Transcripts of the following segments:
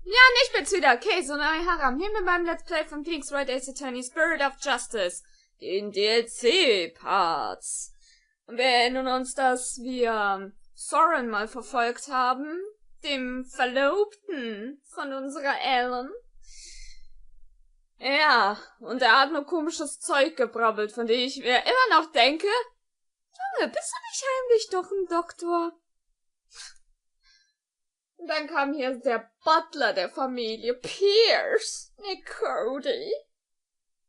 Ja, nicht bin's wieder. Okay, so neue Haram. Hier mit meinem Let's Play von Peaks Wright Ace Attorney Spirit of Justice. Den DLC-Parts. Und wir erinnern uns, dass wir Soren mal verfolgt haben. Dem Verlobten von unserer Ellen. Ja, und er hat nur komisches Zeug gebrabbelt, von dem ich mir immer noch denke, Junge, bist du nicht heimlich doch ein Doktor? Und dann kam hier der Butler der Familie, Pierce, Cody.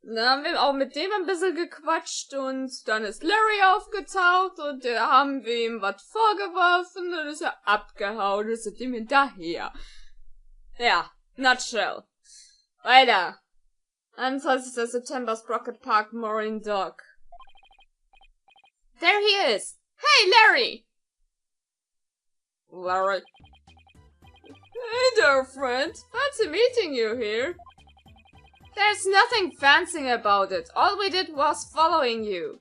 Dann haben wir auch mit dem ein bisschen gequatscht und dann ist Larry aufgetaucht und da haben wir ihm was vorgeworfen und ist er abgehauen und sind ihm hinterher. Ja, nutshell. Weiter. 21. September, Sprocket Park, Morin Dock. There he is. Hey, Larry! Larry. Hey there, friend. Fancy meeting you here. There's nothing fancy about it. All we did was following you.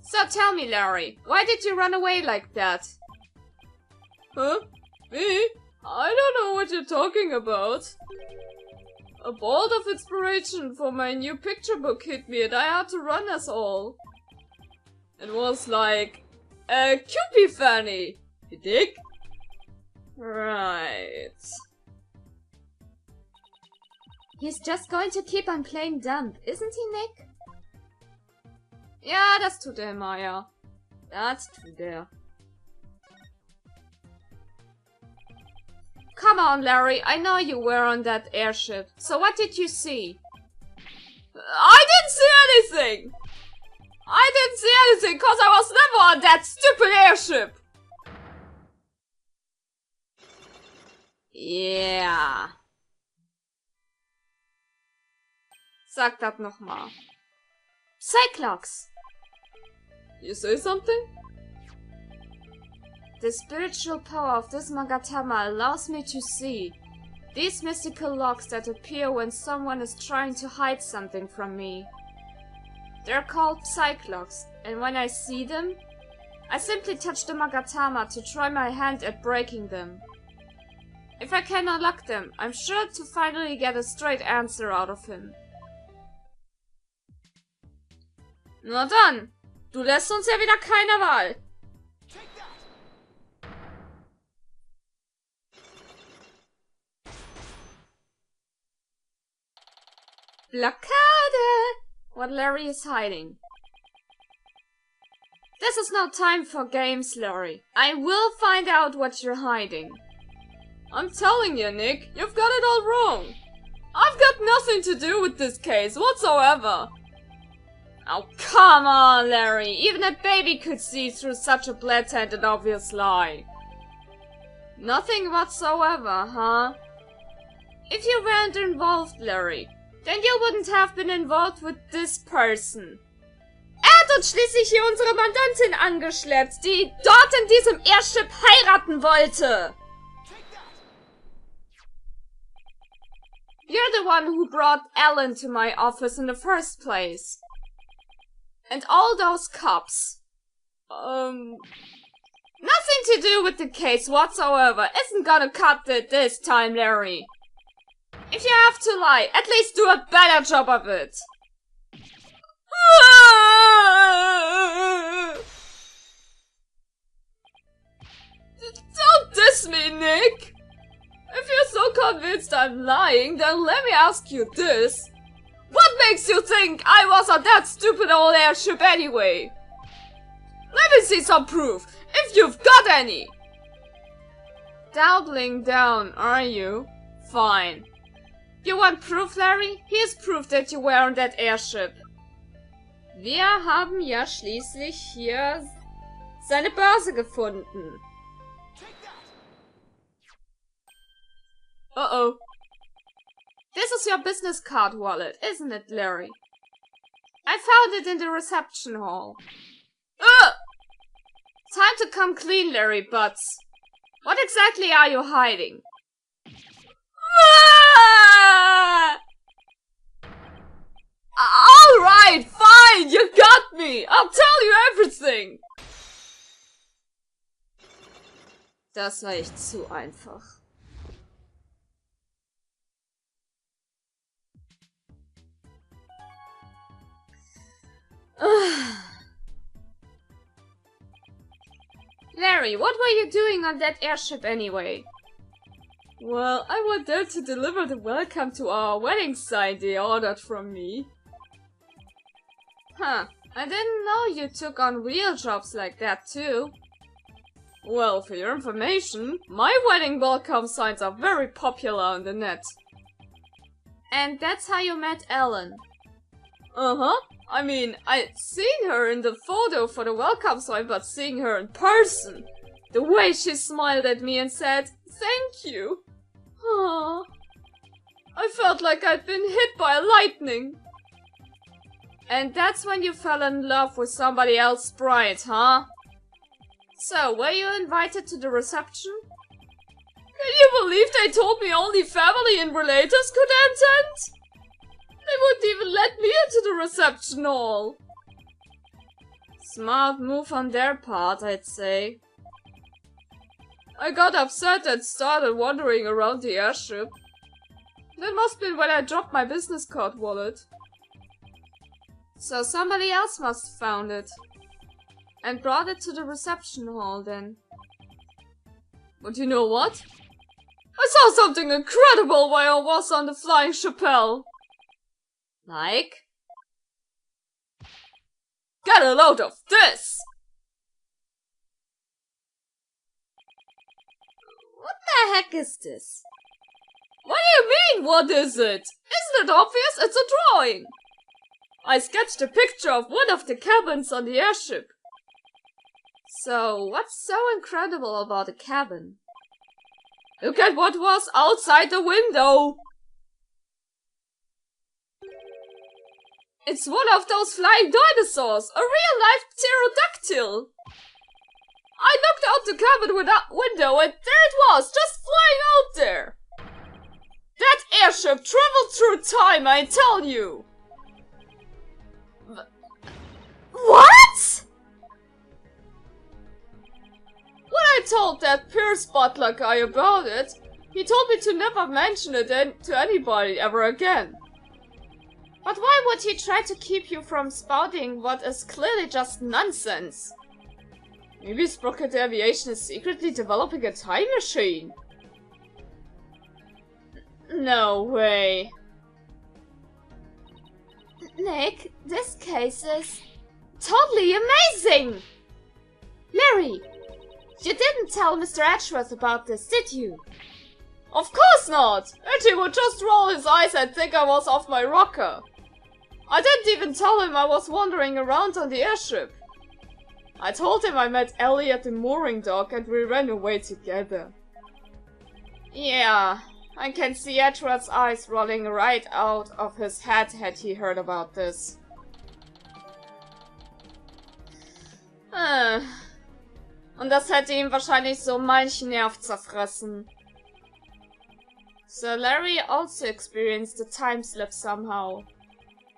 So tell me, Larry, why did you run away like that? Huh? Me? I don't know what you're talking about. A bolt of inspiration for my new picture book hit me and I had to run us all. It was like a cupie fanny. You dig? Right. He's just going to keep on playing dumb, isn't he, Nick? Ja, das tut er immer, ja. Das tut er. Come on, Larry, I know you were on that airship. So what did you see? I didn't see anything! I didn't see anything, cause I was never on that stupid airship! Yeah. Sag das nochmal. Cyclops! You say something? The spiritual power of this Magatama allows me to see these mystical locks that appear when someone is trying to hide something from me. They're called Cyclops, and when I see them, I simply touch the Magatama to try my hand at breaking them. If I can unlock them, I'm sure to finally get a straight answer out of him. Na dann, du lässt uns ja wieder keine Wahl. Blockade! What Larry is hiding. This is no time for games, Larry. I will find out what you're hiding. I'm telling you, Nick, you've got it all wrong. I've got nothing to do with this case whatsoever. Oh, come on, Larry. Even a baby could see through such a blatant and obvious lie. Nothing whatsoever, huh? If you weren't involved, Larry, then you wouldn't have been involved with this person. Hat uns schließlich hier unsere Mandantin angeschleppt, die dort in diesem Airship heiraten wollte. You're the one who brought Ellen to my office in the first place. And all those cops. Nothing to do with the case whatsoever. Isn't gonna cut it this time, Larry. If you have to lie, at least do a better job of it. Don't diss me, Nick. If you're so convinced I'm lying, then let me ask you this. What makes you think I was on that stupid old airship anyway? Let me see some proof, if you've got any. Doubling down, are you? Fine. You want proof, Larry? Here's proof that you were on that airship. Wir haben ja schließlich hier seine Börse gefunden. Uh-oh. This is your business card wallet, isn't it, Larry? I found it in the reception hall. Ugh! Time to come clean, Larry Butts. What exactly are you hiding? Ah! Alright, fine, you got me! I'll tell you everything! Das war echt zu einfach. Larry, what were you doing on that airship anyway? Well, I went there to deliver the welcome to our wedding sign they ordered from me. Huh, I didn't know you took on real jobs like that too. Well, for your information, my wedding welcome signs are very popular on the net. And that's how you met Ellen? Uh-huh. I mean, I'd seen her in the photo for the welcome sign, but seeing her in person, the way she smiled at me and said, "Thank you." Aww. I felt like I'd been hit by lightning. And that's when you fell in love with somebody else, Wright, huh? So, were you invited to the reception? Can you believe they told me only family and relatives could attend? They wouldn't even let me into the reception hall. Smart move on their part, I'd say. I got upset and started wandering around the airship. That must have been when I dropped my business card wallet. So somebody else must have found it. And brought it to the reception hall then. But you know what? I saw something incredible while I was on the Flying Chapelle. Like? Get a load of this! What the heck is this? What do you mean, what is it? Isn't it obvious? It's a drawing! I sketched a picture of one of the cabins on the airship. So, what's so incredible about a cabin? Look at what was outside the window! It's one of those flying dinosaurs! A real-life pterodactyl! I looked out the cabin window and there it was, just flying out there! That airship traveled through time, I tell you! What?! When I told that Pierce Butler guy about it, he told me to never mention it to anybody ever again. But why would he try to keep you from spouting what is clearly just nonsense? Maybe Sprocket Aviation is secretly developing a time machine. No way. Nick, this case is totally amazing! Larry, you didn't tell Mr. Edgeworth about this, did you? Of course not! And he would just roll his eyes and think I was off my rocker. I didn't even tell him I was wandering around on the airship. I told him I met Ellie at the mooring dock and we ran away together. Yeah, I can see Edgeworth's eyes rolling right out of his head had he heard about this. Und das hätte ihm wahrscheinlich so manchen Nerv zerfressen. So Larry also experienced a time slip somehow.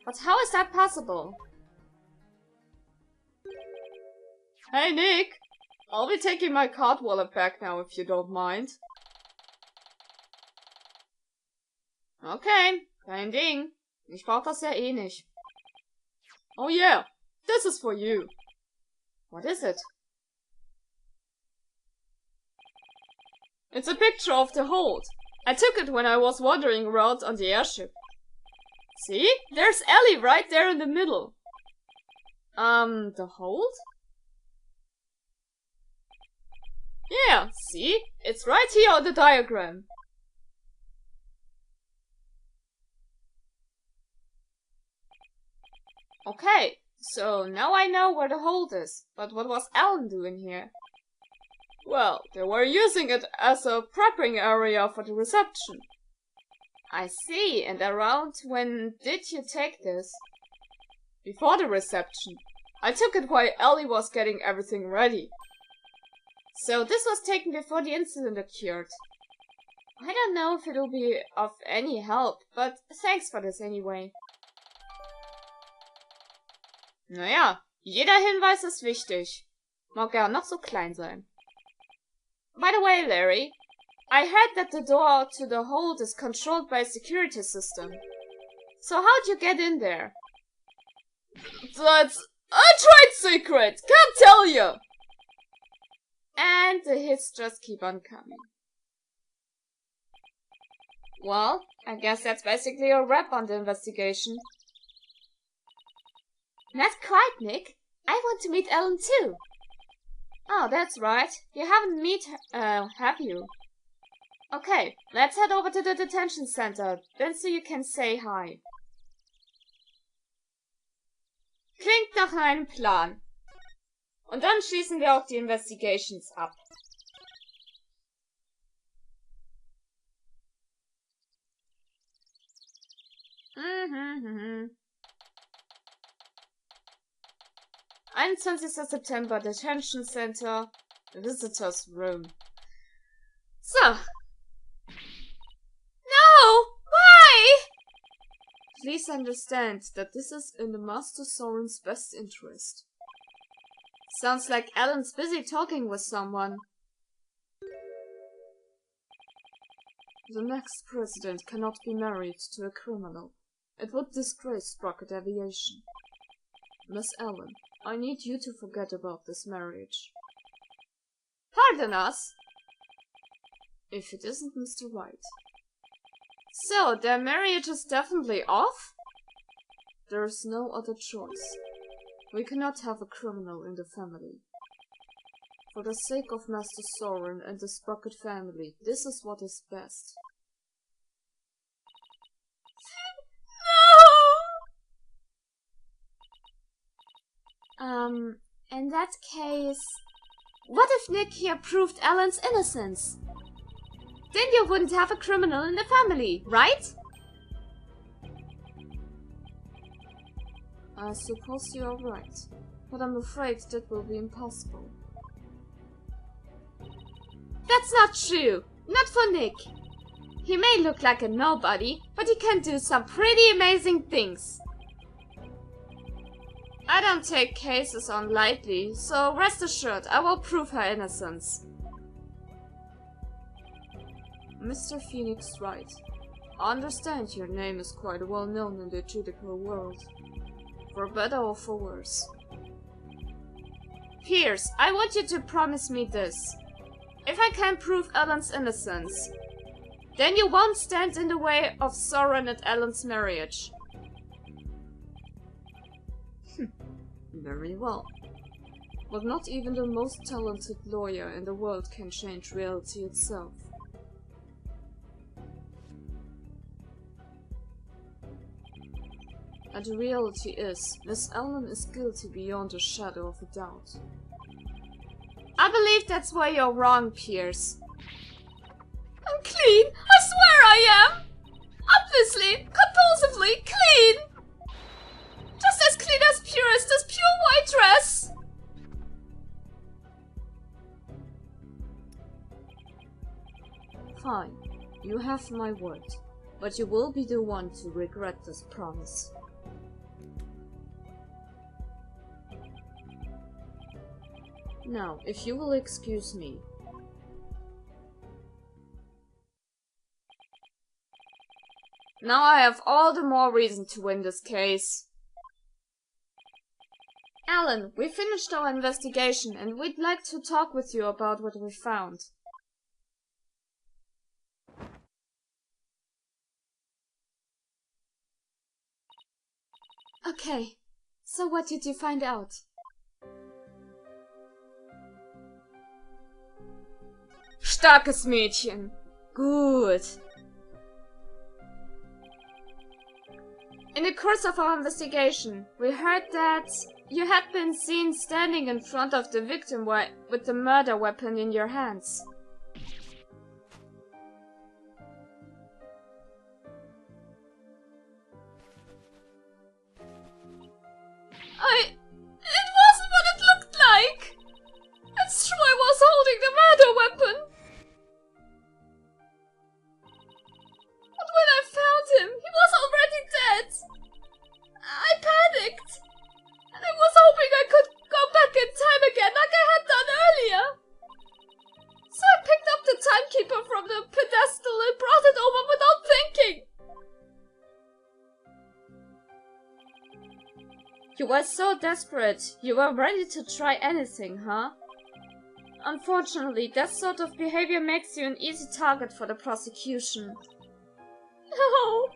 But how is that possible? Hey Nick! I'll be taking my card wallet back now if you don't mind. Okay, kein Ding. Ich brauch das ja eh nicht. Oh yeah, this is for you. What is it? It's a picture of the hold. I took it when I was wandering around on the airship. See? There's Ellie right there in the middle. The hold? Yeah, see? It's right here on the diagram. Okay, so now I know where the hold is. But what was Ellen doing here? Well, they were using it as a prepping area for the reception. I see, and around when did you take this? Before the reception. I took it while Ellie was getting everything ready. So this was taken before the incident occurred. I don't know if it'll be of any help, but thanks for this anyway. Naja, jeder Hinweis ist wichtig. Mag gern noch so klein sein. By the way, Larry, I heard that the door to the hold is controlled by a security system. So how'd you get in there? A trade secret! Can't tell you! And the hits just keep on coming. Well, I guess that's basically a wrap on the investigation. Not quite, Nick. I want to meet Ellen too. Oh, that's right. You haven't met her, have you? Okay, let's head over to the detention center, then so you can say hi. Klingt nach einem Plan. Und dann schließen wir auch die Investigations ab. Mhm. 21. September, Detention Center, Visitors Room. So. No! Why? Please understand that this is in the Master Soren's best interest. Sounds like Alan's busy talking with someone. The next president cannot be married to a criminal. It would disgrace Sprocket Aviation. Miss Allen, I need you to forget about this marriage. Pardon us? If it isn't Mr. Wright. So, their marriage is definitely off? There's no other choice. We cannot have a criminal in the family. For the sake of Master Soren and the Sprocket family, this is what is best. No! In that case, what if Nick here proved Alan's innocence? Then you wouldn't have a criminal in the family, right? I suppose you are right, but I'm afraid that will be impossible. That's not true! Not for Nick! He may look like a nobody, but he can do some pretty amazing things. I don't take cases on lightly, so rest assured I will prove her innocence. Mr. Phoenix Wright, I understand your name is quite well known in the judicial world. For better or for worse. Pierce, I want you to promise me this. If I can prove Alan's innocence, then you won't stand in the way of Soren and Alan's marriage. Very well. But not even the most talented lawyer in the world can change reality itself. And the reality is, Miss Allen is guilty beyond a shadow of a doubt. I believe that's where you're wrong, Pierce. I'm clean! I swear I am! Obviously, compulsively clean! Just as clean as purest as pure white dress! Fine, you have my word, but you will be the one to regret this promise. Now, if you will excuse me. Now I have all the more reason to win this case. Alan, we finished our investigation and we'd like to talk with you about what we found. Okay, so what did you find out? Starkes Mädchen. Gut. In the course of our investigation, we heard that you had been seen standing in front of the victim with the murder weapon in your hands. It wasn't what it looked like! It's true I was holding the murder weapon! But when I found him, he was already dead! I panicked! And I was hoping I could go back in time again like I had done earlier! So You were so desperate, you were ready to try anything, huh? Unfortunately, that sort of behavior makes you an easy target for the prosecution. No!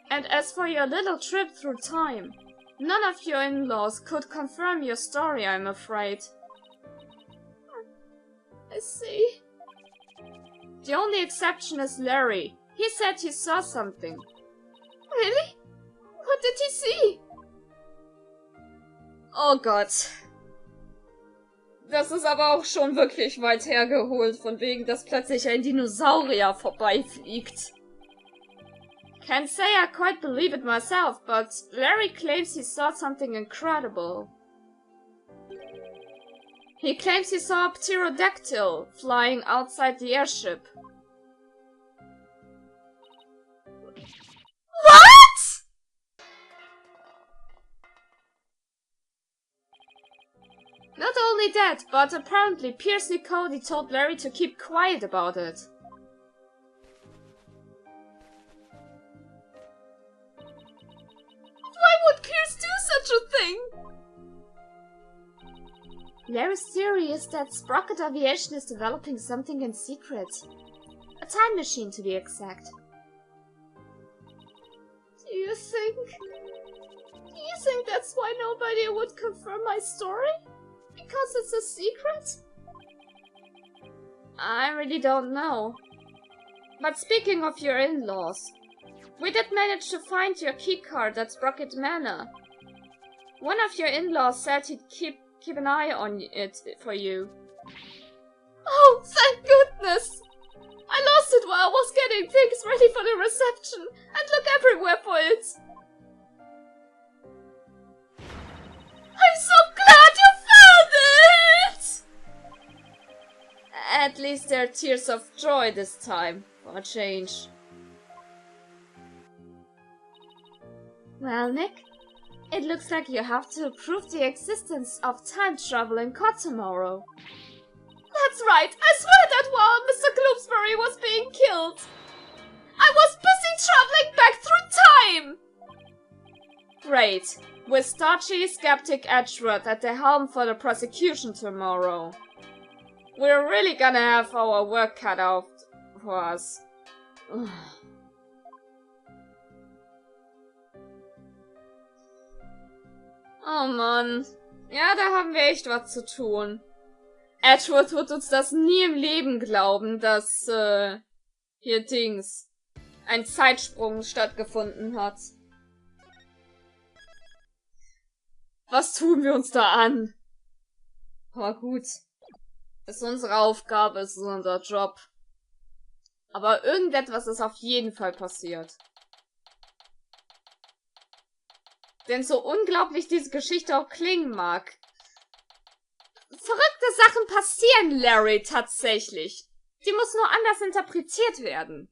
And as for your little trip through time, none of your in-laws could confirm your story, I'm afraid. I see. The only exception is Larry. He said he saw something. Really? What did he see? Oh Gott. Das ist aber auch schon wirklich weit hergeholt, von wegen, dass plötzlich ein Dinosaurier vorbeifliegt. Can't say I quite believe it myself, but Larry claims he saw something incredible. He claims he saw a pterodactyl flying outside the airship. What?! Not only that, but apparently Pierce Cody told Larry to keep quiet about it. Why would Pierce do such a thing? Larry's theory is that Sprocket Aviation is developing something in secret. A time machine, to be exact. Do you think that's why nobody would confirm my story? Because it's a secret? I really don't know. But speaking of your in-laws, we did manage to find your keycard at Sprocket Manor. One of your in-laws said he'd keep an eye on it for you. Oh, thank goodness! I lost it while I was getting things ready for the reception, and look everywhere for it. I'm so glad you found it! At least they're tears of joy this time, for a change. Well, Nick, it looks like you have to prove the existence of time travel in court tomorrow. That's right, I swear that while Mr. Gloomsbury was being killed, I was busy traveling back through time! Great, with starchy skeptic Edgeworth at the helm for the prosecution tomorrow. We're really gonna have our work cut out for us. Oh Mann. Ja, da haben wir echt was zu tun. Edgeworth wird uns das nie im Leben glauben, dass, hier Dings, ein Zeitsprung stattgefunden hat. Was tun wir uns da an? Aber gut. Ist unsere Aufgabe, ist unser Job. Aber irgendetwas ist auf jeden Fall passiert. Denn so unglaublich diese Geschichte auch klingen mag. Verrückte Sachen passieren Larry tatsächlich. Die muss nur anders interpretiert werden.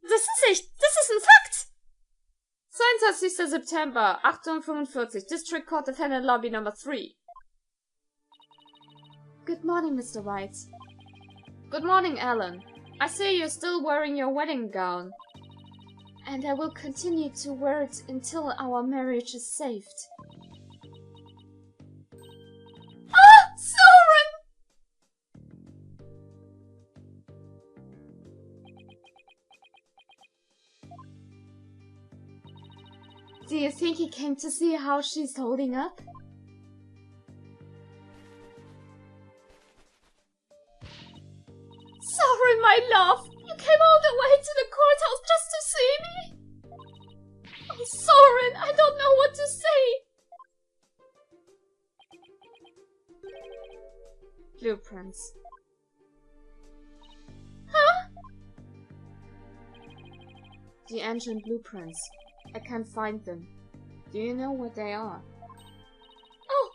Das ist ein Fakt! 22. September, 8:45 District Court Defendant Lobby Number 3. Good morning, Mr. Wright. Good morning, Alan. I see you're still wearing your wedding gown. And I will continue to wear it until our marriage is saved. Ah! Soren! Do you think he came to see how she's holding up? Soren, my love! You came all the way to the courthouse just to see me? Oh, Soren, I don't know what to say! Blueprints. Huh? The engine blueprints. I can't find them. Do you know where they are? Oh,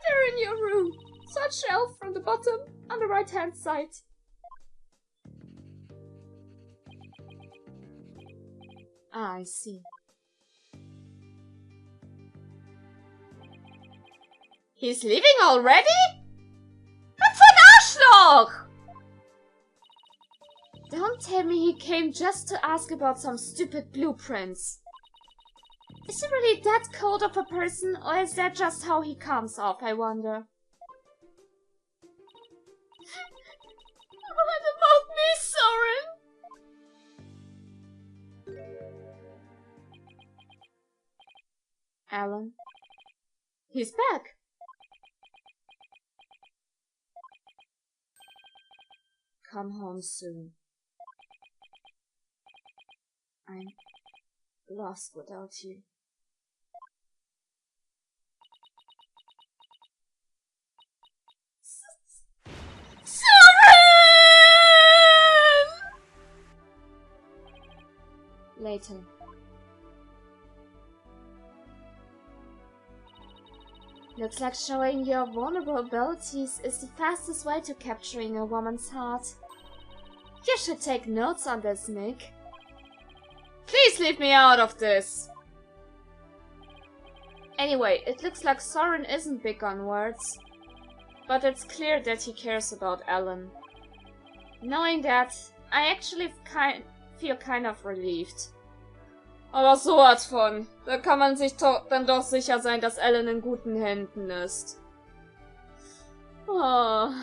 they're in your room. Third shelf from the bottom, on the right-hand side. Ah, I see. He's leaving already? Was für ein Arschloch! Don't tell me he came just to ask about some stupid blueprints. Is he really that cold of a person, or is that just how he comes off, I wonder? What about me, Soren? Alan? He's back. Come home soon. I'm lost without you. Later. Looks like showing your vulnerable abilities is the fastest way to capturing a woman's heart. You should take notes on this, Nick. Please leave me out of this! Anyway, it looks like Soren isn't big on words. But it's clear that he cares about Alan. Knowing that, I actually feel kind of relieved. Aber sowas von. Da kann man sich dann doch sicher sein, dass Alan in guten Händen ist. Oh.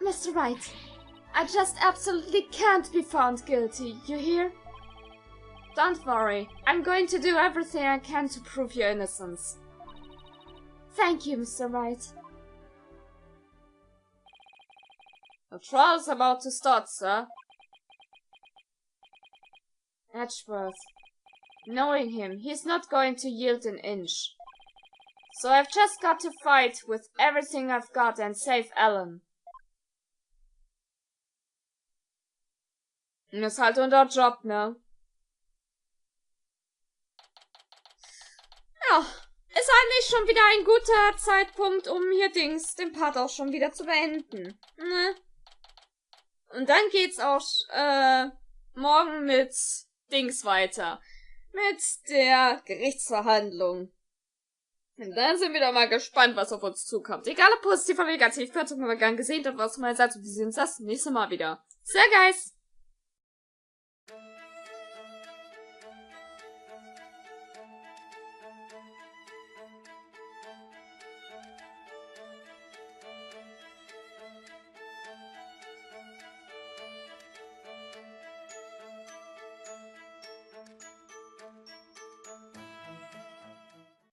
Mr. Wright, I just absolutely can't be found guilty, you hear? Don't worry, I'm going to do everything I can to prove your innocence. Thank you, Mr. Wright. The trial's about to start, sir. Edgeworth. Knowing him, he's not going to yield an inch. So I've just got to fight with everything I've got and save Alan. Ist halt unser Job, ne? Ja, ist eigentlich schon wieder ein guter Zeitpunkt, um hier den Part auch schon wieder zu beenden. Ne? Und dann geht's auch morgen mit weiter. Mit der Gerichtsverhandlung. Und dann sind wir doch mal gespannt, was auf uns zukommt. Egal ob positiv oder negativ, Bewertung, aber gern gesehen, und was mal sagt. Und wir sehen uns das nächste Mal wieder. So, guys!